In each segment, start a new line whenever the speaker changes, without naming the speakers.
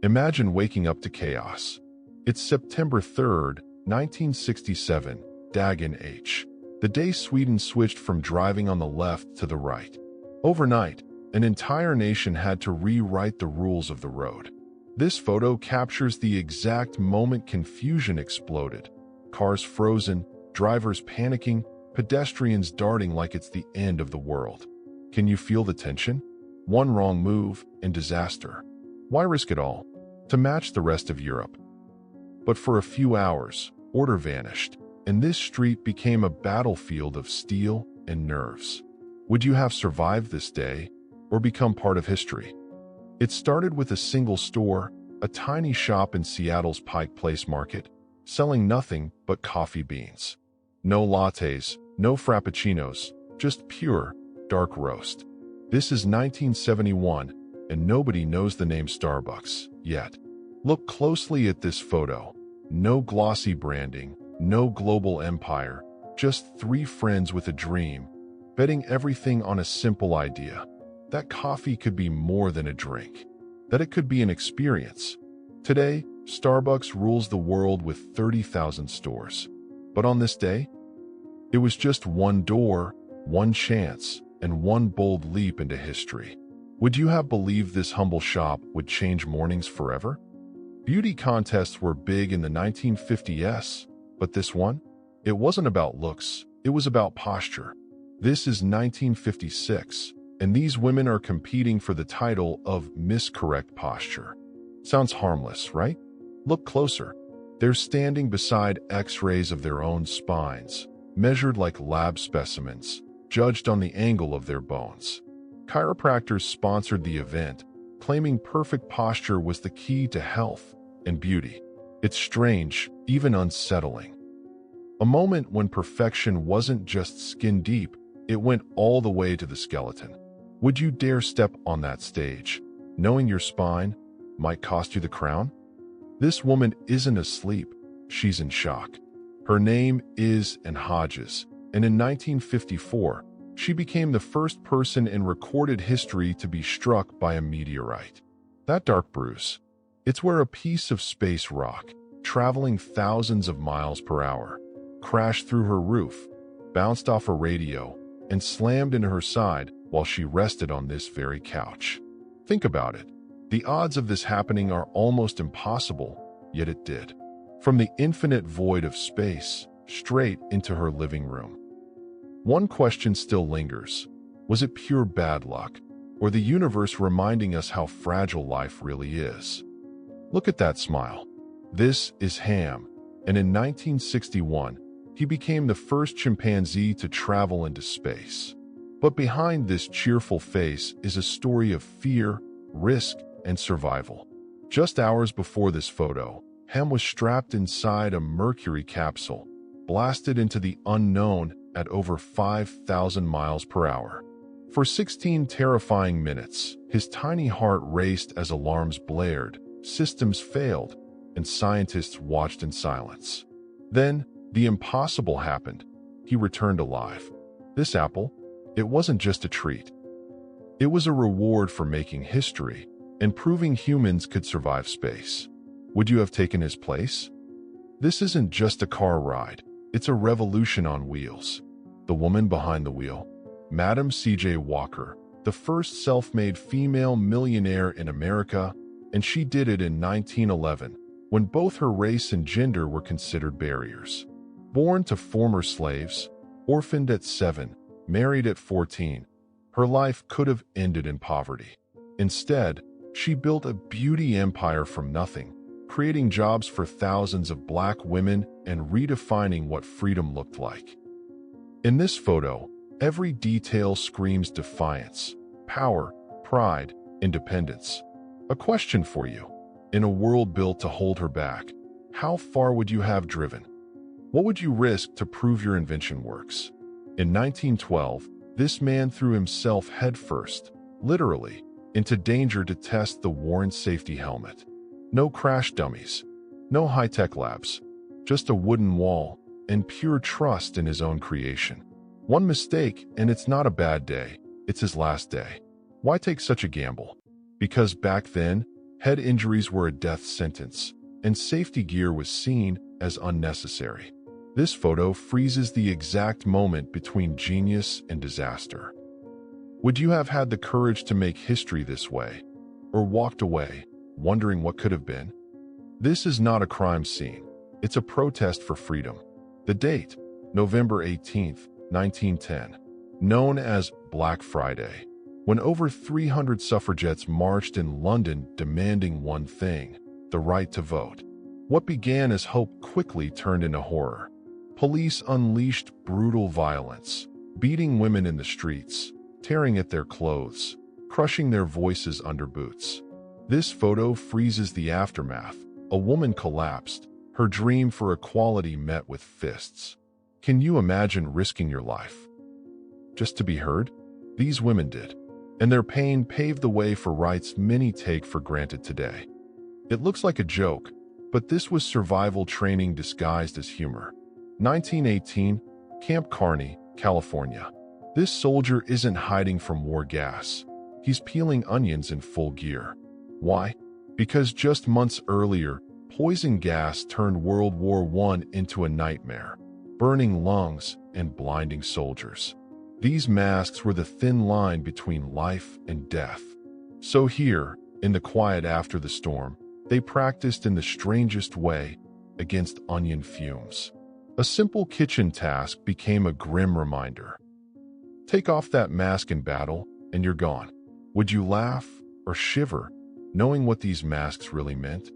Imagine waking up to chaos. It's September 3rd, 1967, Dagen H. The day Sweden switched from driving on the left to the right. Overnight, an entire nation had to rewrite the rules of the road. This photo captures the exact moment confusion exploded. Cars frozen, drivers panicking, pedestrians darting like it's the end of the world. Can you feel the tension? One wrong move and disaster. Why risk it all? To match the rest of Europe. But for a few hours, order vanished, and this street became a battlefield of steel and nerves. Would you have survived this day, or become part of history? It started with a single store, a tiny shop in Seattle's Pike Place Market, selling nothing but coffee beans. No lattes, no frappuccinos, just pure, dark roast. This is 1971, and nobody knows the name Starbucks yet. Look closely at this photo. No glossy branding, no global empire, just three friends with a dream, betting everything on a simple idea. That coffee could be more than a drink, that it could be an experience. Today, Starbucks rules the world with 30,000 stores. But on this day, it was just one door, one chance, and one bold leap into history. Would you have believed this humble shop would change mornings forever? Beauty contests were big in the 1950s, but this one? It wasn't about looks, it was about posture. This is 1956, and these women are competing for the title of Miss Correct Posture. Sounds harmless, right? Look closer. They're standing beside X-rays of their own spines, measured like lab specimens, judged on the angle of their bones. Chiropractors sponsored the event, claiming perfect posture was the key to health and beauty. It's strange, even unsettling. A moment when perfection wasn't just skin deep, it went all the way to the skeleton. Would you dare step on that stage, knowing your spine might cost you the crown? This woman isn't asleep, she's in shock. Her name is Ann Hodges, and in 1954, she became the first person in recorded history to be struck by a meteorite. That dark bruise, it's where a piece of space rock, traveling thousands of miles per hour, crashed through her roof, bounced off a radio, and slammed into her side while she rested on this very couch. Think about it. The odds of this happening are almost impossible, yet it did. From the infinite void of space, straight into her living room. One question still lingers. Was it pure bad luck, or the universe reminding us how fragile life really is? Look at that smile. This is Ham, and in 1961, he became the first chimpanzee to travel into space. But behind this cheerful face is a story of fear, risk, and survival. Just hours before this photo, Ham was strapped inside a Mercury capsule, blasted into the unknown at over 5,000 miles per hour. For 16 terrifying minutes, his tiny heart raced as alarms blared, systems failed, and scientists watched in silence. Then, the impossible happened. He returned alive. This apple, it wasn't just a treat. It was a reward for making history and proving humans could survive space. Would you have taken his place? This isn't just a car ride. It's a revolution on wheels. The woman behind the wheel, Madam C.J. Walker, the first self-made female millionaire in America, and she did it in 1911, when both her race and gender were considered barriers. Born to former slaves, orphaned at 7, married at 14, her life could have ended in poverty. Instead, she built a beauty empire from nothing, creating jobs for thousands of Black women and redefining what freedom looked like. In this photo, every detail screams defiance, power, pride, independence. A question for you. In a world built to hold her back, how far would you have driven? What would you risk to prove your invention works? In 1912, this man threw himself headfirst, literally, into danger to test the Warren safety helmet. No crash dummies, no high-tech labs, just a wooden wall and pure trust in his own creation. One mistake, and it's not a bad day, it's his last day. Why take such a gamble? Because back then, Head injuries were a death sentence, and safety gear was seen as unnecessary. This photo freezes the exact moment between genius and disaster. Would you have had the courage to make history this way, or walked away, wondering what could have been? This is not a crime scene. It's a protest for freedom. The date, November 18th, 1910, known as Black Friday, when over 300 suffragettes marched in London demanding one thing: the right to vote. What began as hope quickly turned into horror. Police unleashed brutal violence, beating women in the streets, tearing at their clothes, crushing their voices under boots. This photo freezes the aftermath. A woman collapsed, her dream for equality met with fists. Can you imagine risking your life just to be heard? These women did, and their pain paved the way for rights many take for granted today. It looks like a joke, but this was survival training disguised as humor. 1918, Camp Kearny, California. This soldier isn't hiding from war gas. He's peeling onions in full gear. Why? Because just months earlier, poison gas turned World War I into a nightmare, burning lungs and blinding soldiers. These masks were the thin line between life and death. So here, in the quiet after the storm, they practiced in the strangest way against onion fumes. A simple kitchen task became a grim reminder. Take off that mask in battle, and you're gone. Would you laugh or shiver, knowing what these masks really meant?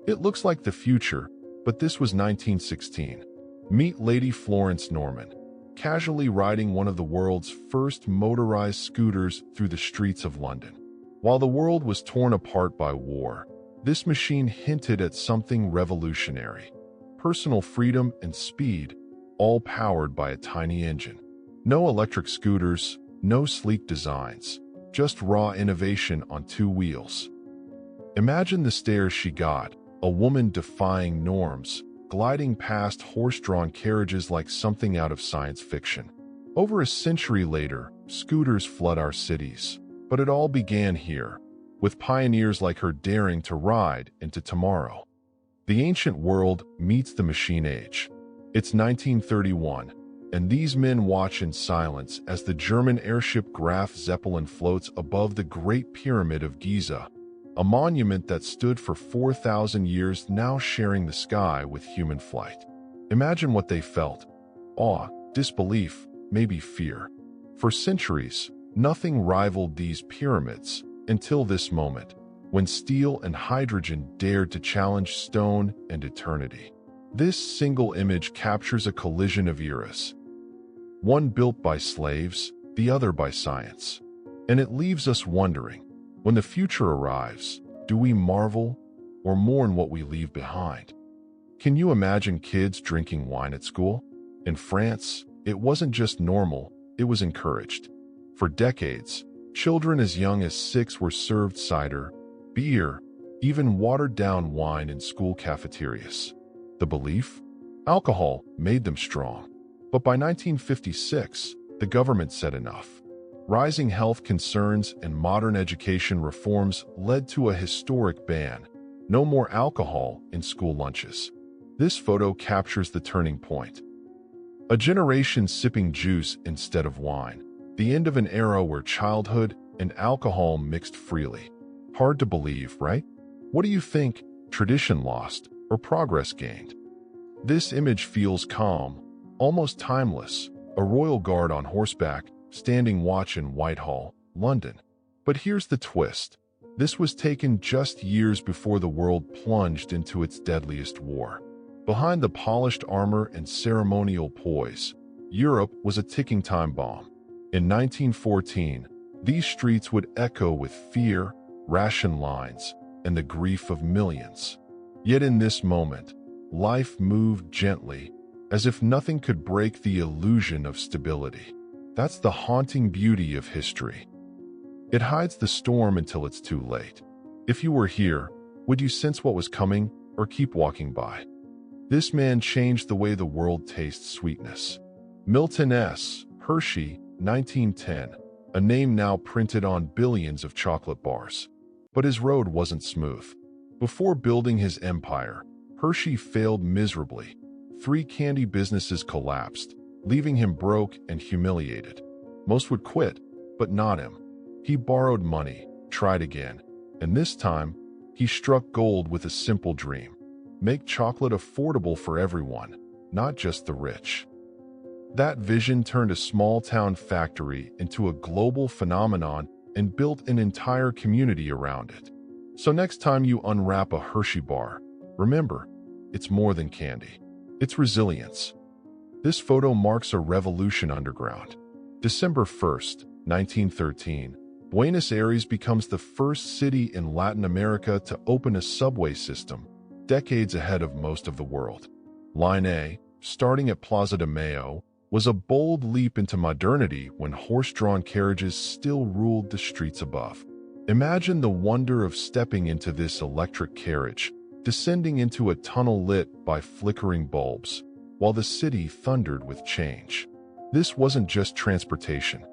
It looks like the future, but this was 1916. Meet Lady Florence Norman, casually riding one of the world's first motorized scooters through the streets of London. While the world was torn apart by war, this machine hinted at something revolutionary: personal freedom and speed, all powered by a tiny engine. No electric scooters, no sleek designs, just raw innovation on two wheels. Imagine the stares she got, a woman defying norms, gliding past horse-drawn carriages like something out of science fiction. Over a century later, scooters flood our cities. But it all began here, with pioneers like her daring to ride into tomorrow. The ancient world meets the machine age. It's 1931, and these men watch in silence as the German airship Graf Zeppelin floats above the Great Pyramid of Giza, a monument that stood for 4,000 years, now sharing the sky with human flight. Imagine what they felt: awe, disbelief, maybe fear. For centuries, nothing rivaled these pyramids until this moment, when steel and hydrogen dared to challenge stone and eternity. This single image captures a collision of eras, one built by slaves, the other by science. And it leaves us wondering, when the future arrives, do we marvel or mourn what we leave behind? Can you imagine kids drinking wine at school? In France, it wasn't just normal, it was encouraged. For decades, children as young as 6 were served cider, beer, even watered-down wine in school cafeterias. The belief? Alcohol made them strong. But by 1956, the government said enough. Rising health concerns and modern education reforms led to a historic ban: no more alcohol in school lunches. This photo captures the turning point. A generation sipping juice instead of wine. The end of an era where childhood and alcohol mixed freely. Hard to believe, right? What do you think? Tradition lost or progress gained? This image feels calm, almost timeless, a royal guard on horseback, standing watch in Whitehall, London. But here's the twist. This was taken just years before the world plunged into its deadliest war. Behind the polished armor and ceremonial poise, Europe was a ticking time bomb. In 1914, these streets would echo with fear, ration lines, and the grief of millions. Yet in this moment, life moved gently, as if nothing could break the illusion of stability. That's the haunting beauty of history. It hides the storm until it's too late. If you were here, would you sense what was coming or keep walking by? This man changed the way the world tastes sweetness. Milton S. Hershey, 1910, a name now printed on billions of chocolate bars. But his road wasn't smooth. Before building his empire, Hershey failed miserably. 3 candy businesses collapsed, leaving him broke and humiliated. Most would quit, but not him. He borrowed money, tried again, and this time, he struck gold with a simple dream: make chocolate affordable for everyone, not just the rich. That vision turned a small-town factory into a global phenomenon and built an entire community around it. So next time you unwrap a Hershey bar, remember, it's more than candy. It's resilience. This photo marks a revolution underground. December 1st, 1913, Buenos Aires becomes the first city in Latin America to open a subway system, decades ahead of most of the world. Line A, starting at Plaza de Mayo, was a bold leap into modernity when horse-drawn carriages still ruled the streets above. Imagine the wonder of stepping into this electric carriage, descending into a tunnel lit by flickering bulbs, while the city thundered with change. This wasn't just transportation.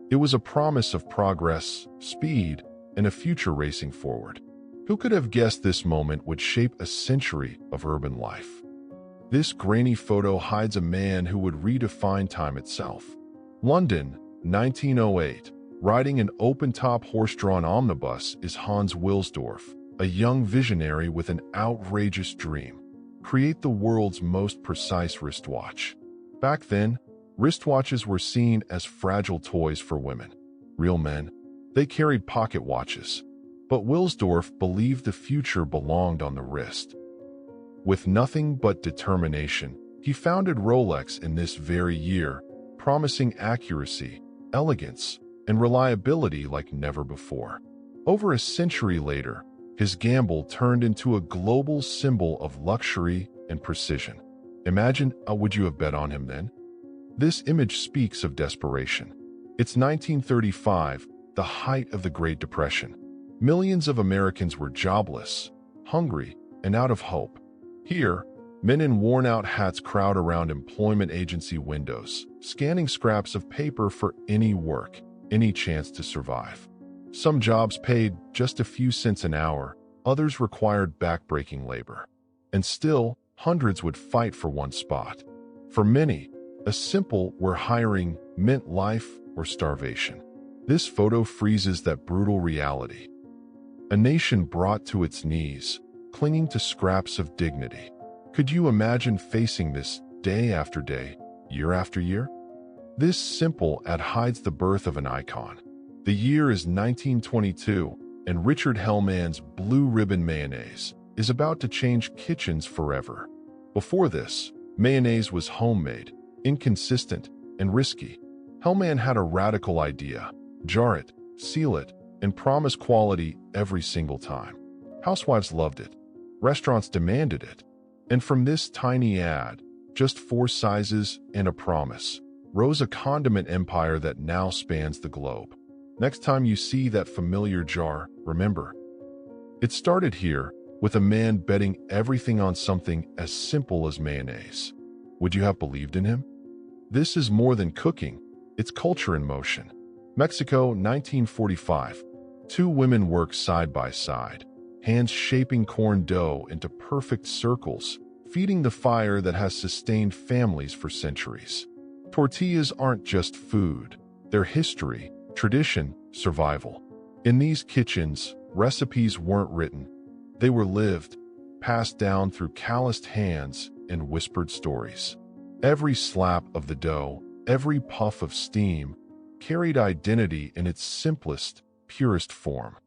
It was a promise of progress, speed, and a future racing forward. Who could have guessed this moment would shape a century of urban life? This grainy photo hides a man who would redefine time itself. London, 1908. Riding an open-top horse-drawn omnibus is Hans Wilsdorf, a young visionary with an outrageous dream: create the world's most precise wristwatch. Back then, wristwatches were seen as fragile toys for women. Real men, they carried pocket watches. But Wilsdorf believed the future belonged on the wrist. With nothing but determination, he founded Rolex in this very year, promising accuracy, elegance, and reliability like never before. Over a century later, his gamble turned into a global symbol of luxury and precision. Imagine, would you have bet on him then? This image speaks of desperation. It's 1935, the height of the Great Depression. Millions of Americans were jobless, hungry, and out of hope. Here, men in worn-out hats crowd around employment agency windows, scanning scraps of paper for any work, any chance to survive. Some jobs paid just a few cents an hour, others required back-breaking labor. And still, hundreds would fight for one spot. For many, a simple "we're hiring" meant life or starvation. This photo freezes that brutal reality. A nation brought to its knees, clinging to scraps of dignity. Could you imagine facing this day after day, year after year? This simple ad hides the birth of an icon. The year is 1922, and Richard Hellman's Blue Ribbon Mayonnaise is about to change kitchens forever. Before this, mayonnaise was homemade, inconsistent, and risky. Hellman had a radical idea: jar it, seal it, and promise quality every single time. Housewives loved it. Restaurants demanded it. And from this tiny ad, just 4 sizes and a promise, rose a condiment empire that now spans the globe. Next time you see that familiar jar, remember, it started here, with a man betting everything on something as simple as mayonnaise. Would you have believed in him? This is more than cooking, it's culture in motion. Mexico, 1945. 2 women work side by side, hands shaping corn dough into perfect circles, feeding the fire that has sustained families for centuries. Tortillas aren't just food, they're history, tradition, survival. In these kitchens, recipes weren't written. They were lived, passed down through calloused hands and whispered stories. Every slap of the dough, every puff of steam, carried identity in its simplest, purest form.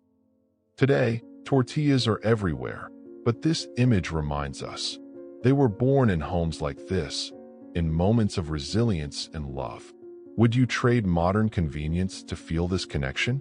Today, tortillas are everywhere, but this image reminds us they were born in homes like this, in moments of resilience and love. Would you trade modern convenience to feel this connection?